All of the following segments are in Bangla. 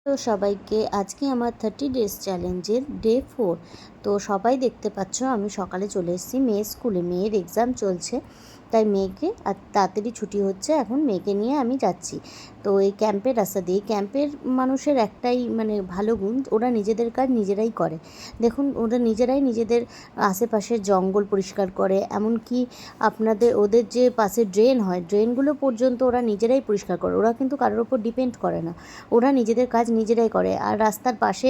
তো সবাইকে আজকে আমার 30 ডেজ চ্যালেঞ্জের ডে 4। তো সবাই দেখতে পাচ্ছ আমি সকালে চলে এসেছি মেয়ের স্কুলে। মেয়ের এক্সাম চলছে, তাই মেয়েকে আর তাড়াতাড়ি ছুটি হচ্ছে, এখন মেয়েকে নিয়ে আমি যাচ্ছি। তো এই ক্যাম্পের রাস্তা দিয়ে, ক্যাম্পের মানুষের একটাই মানে ভালো গুণ, ওরা নিজেদের কাজ নিজেরাই করে। দেখুন, ওরা নিজেরাই নিজেদের আশেপাশের জঙ্গল পরিষ্কার করে, এমনকি ওদের যে পাশে ড্রেন হয়, ড্রেনগুলো পর্যন্ত ওরা নিজেরাই পরিষ্কার করে। ওরা কিন্তু কারোর ওপর ডিপেন্ড করে না, ওরা নিজেদের কাজ নিজেরাই করে। আর রাস্তার পাশে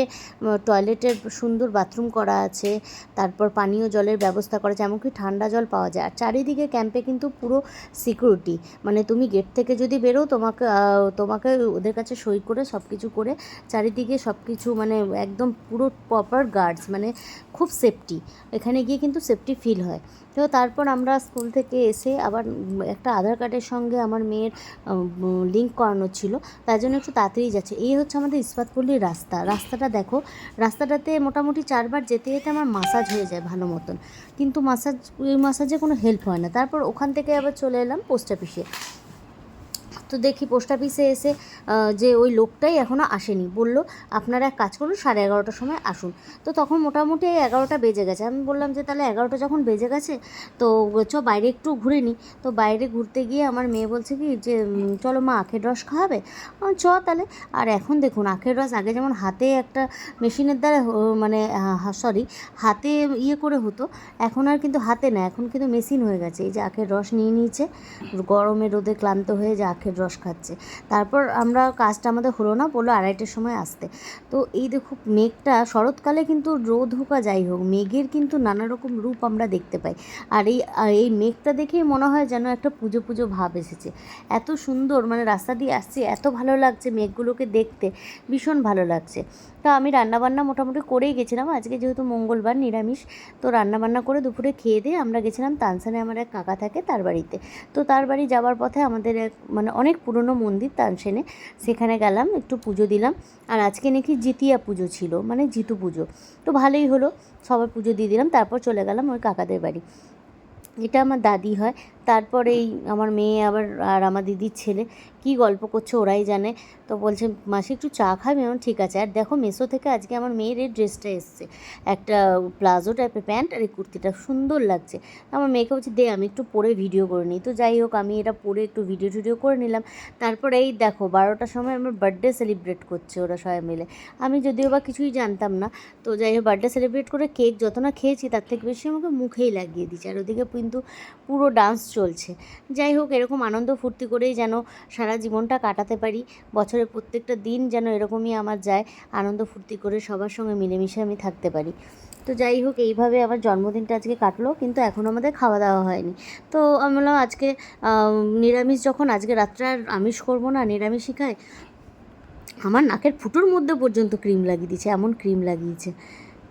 টয়লেটের সুন্দর বাথরুম করা আছে, তারপর পানীয় জলের ব্যবস্থা করা আছে, এমনকি ঠান্ডা জল পাওয়া যায়। আর চারিদিকে ক্যাম্পে কিন্তু পুরো সিকিউরিটি, মানে তুমি গেট থেকে যদি বেরো তোমাকে তোমাকে ওদের কাছে সই করে সব কিছু করে চারিদিকে সব কিছু মানে একদম পুরো প্রপার গার্ডস, মানে খুব সেফটি। এখানে গিয়ে কিন্তু সেফটি ফিল হয়। তো তারপর আমরা স্কুল থেকে এসে আবার একটা আধার কার্ডের সঙ্গে আমার মেয়ের লিঙ্ক করানো ছিল, তার জন্য একটু তাড়াতাড়ি যাচ্ছে। এই হচ্ছে আমাদের ইস্পাতপল্লির রাস্তাটা দেখো। রাস্তাটাতে মোটামুটি 4বার যেতে যেতে আমার মাসাজ হয়ে যায় ভালো মতন, কিন্তু মাসাজে কোনো হেল্প হয় না। তারপর ওখান থেকে আবার চলে এলাম পোস্ট অফিসে। তো দেখি পোস্ট অফিসে এসে যে ওই লোকটাই এখনও আসেনি, বলল আপনারা এক কাজ করুন 11:30টার সময় আসুন। তো তখন মোটামুটি 11টা বেজে গেছে। আমি বললাম যে তাহলে 11টা যখন বেজে গেছে তো বাইরে একটু ঘুরে নিই। তো বাইরে ঘুরতে গিয়ে আমার মেয়ে বলছে কি যে চলো মা আখের রস খাওয়াবে, তাহলে। আর এখন দেখুন, আখের রস আগে যেমন হাতে একটা মেশিনের দ্বারা মানে হাতে করে হতো, এখন আর কিন্তু হাতে না, এখন কিন্তু মেশিন হয়ে গেছে। এই যে আখের রস নিয়ে নিয়েছে, গরমে রোদে ক্লান্ত হয়ে যে আখের রস খাচ্ছে। তারপর আমরা কাজটা আমাদের হলো না, বললো 2:30টার সময় আসতে। তো এই দেখো মেঘটা, শরৎকালে কিন্তু রোদ হোক আর যাই হোক, মেঘের কিন্তু নানা রকম রূপ আমরা দেখতে পাই। আর এই মেঘটা দেখেই মনে হয় যেন একটা পুজো পুজো ভাব এসেছে। এত সুন্দর, মানে রাস্তা দিয়ে আসছি, এত ভালো লাগছে মেঘগুলোকে দেখতে, ভীষণ ভালো লাগছে। তো আমি রান্নাবান্না মোটামুটি করেই গেছিলাম, আজকে যেহেতু মঙ্গলবার নিরামিষ। তো রান্নাবান্না করে দুপুরে খেয়ে দিয়ে আমরা গেছিলাম তানসানে, আমার এক কাকা থাকে তার বাড়িতে। তো তার বাড়ি যাওয়ার পথে আমাদের এক মানে অনেক পুরনো মন্দির তানসেনে, সেখানে গেলাম, একটু পুজো দিলাম। আর আজকে নাকি জিতিয়া পুজো ছিল, মানে জিতু পুজো। তো ভালোই হলো, সবার পুজো দিয়ে দিলাম। তারপর চলে গেলাম ওই কাকাদের বাড়ি। এটা আমার দাদি হয়। তারপরেই আমার মেয়ে আবার আর আমার দিদির ছেলে কী গল্প করছে ওরাই জানে। তো বলছে মাসি একটু চা খাবে, এমন ঠিক আছে। আর দেখো মেসো থেকে আজকে আমার মেয়ের এই ড্রেসটা এসছে, একটা প্লাজো টাইপের প্যান্ট আর এই কুর্তিটা সুন্দর লাগছে। আমার মেয়েকে বলছি দে আমি একটু পরে ভিডিও করে নিই। তো যাই হোক, আমি এটা পরে একটু ভিডিও করে নিলাম। তারপরে এই দেখো 12টার সময় আমার বার্থডে সেলিব্রেট করছে ওরা সবাই মিলে। আমি যদিও বা কিছুই জানতাম না। তো যাই হোক, বার্থডে সেলিব্রেট করে কেক যত না খেয়েছি তার থেকে বেশি আমাকে মুখেই লাগিয়ে দিচ্ছে, আর ওদিকে কিন্তু পুরো ডান্স চলছে। যাই হোক, এরকম আনন্দ ফুর্তি করেই যেন সারা জীবনটা কাটাতে পারি, বছরের প্রত্যেকটা দিন যেন এরকমই আমার যায়, আনন্দ ফুর্তি করে সবার সঙ্গে মিলেমিশে আমি থাকতে পারি। তো যাই হোক, এইভাবে আমার জন্মদিনটা আজকে কাটলো, কিন্তু এখনও আমাদের খাওয়া দাওয়া হয়নি। তো আমি বললাম আজকে নিরামিষ, যখন আজকে রাত্রে আর আমিষ করবো না, নিরামিষই খাই। আমার নাকের ফুটোর মধ্যে পর্যন্ত ক্রিম লাগিয়ে দিয়েছে, এমন ক্রিম লাগিয়েছে।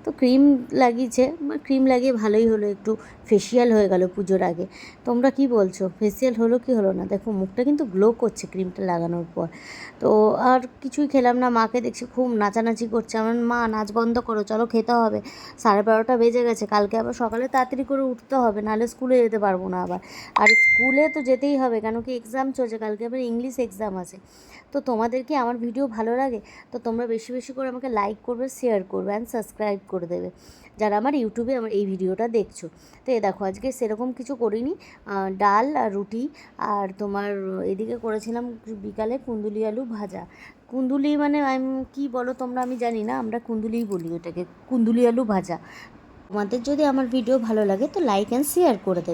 তো ক্রিম লাগিয়েছে, ক্রিম লাগিয়ে ভালোই হলো, একটু ফেসিয়াল হয়ে গেল পুজোর আগে। তোমরা কি বলছো, ফেসিয়াল হলো কি হলো না? দেখো মুখটা কিন্তু গ্লো করছে ক্রিমটা লাগানোর পর। তো আর কিছুই খেলাম না, মাকে দেখছি খুব নাচানাচি করছে। আমার মা নাচ বন্ধ করো, চলো খেতে হবে, 12:30টা বেজে গেছে, কালকে আবার সকালে তাড়াতাড়ি করে উঠতে হবে, নাহলে স্কুলে যেতে পারবো না আবার। আর স্কুলে তো যেতেই হবে, কেন কি এক্সাম চলছে, কালকে আবার ইংলিশ এক্সাম আছে। তো তোমাদের কি আমার ভিডিও ভালো লাগে? তো তোমরা বেশি বেশি করে আমাকে লাইক করবে, শেয়ার করবে অ্যান্ড সাবস্ক্রাইব করে দেবে, যারা আমার ইউটিউবে আমার এই ভিডিওটা দেখছো। তো দেখো আজকে সেরকম কিছু করিনি, ডাল আর রুটি, আর তোমার এদিকে করেছিলাম বিকালে কুন্দুলি আলু ভাজা। কুন্দুলি মানে কি বলো তোমরা আমি জানি না, আমরা কুন্দুলিই বলি ওটাকে, কুন্দুলি আলু ভাজা। তোমাদের যদি আমার ভিডিও ভালো লাগে তো লাইক অ্যান্ড শেয়ার করে দেবে।